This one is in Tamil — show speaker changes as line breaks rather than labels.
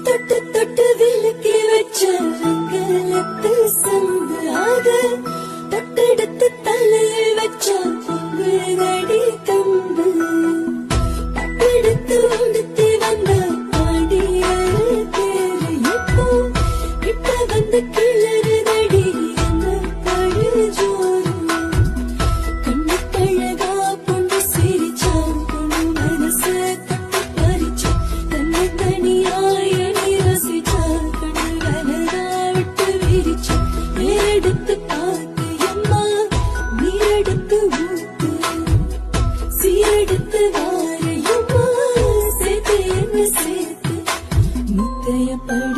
தொட்டு தொட்டு விலக்கி வச்ச வெங்கலத்து சங்கு ஆக தொட்டெடுத்து தலையில் வச்ச பொங்குதடி கம்பு பட்டெடுத்து உடுத்தி வந்த பாடிய பேரு இப்போ கிட்ட வந்து கிளறுதடி அந்த கழு ஜோறு கண்ணு கழகா பொண்ணு சிரிச்சா பொண்ணு மனசு தட்டி பறிச்சா தன்னை தனியாய ரசிச்சா கண்ணு வலதா விட்டு விரிச்சா எடுத்து பார்த்து அம்மா நீரெடுத்து ஊத்து சீரெடுத்து வாரையம்மா சேர்த்து என்ன சேர்த்து முத்தைய படி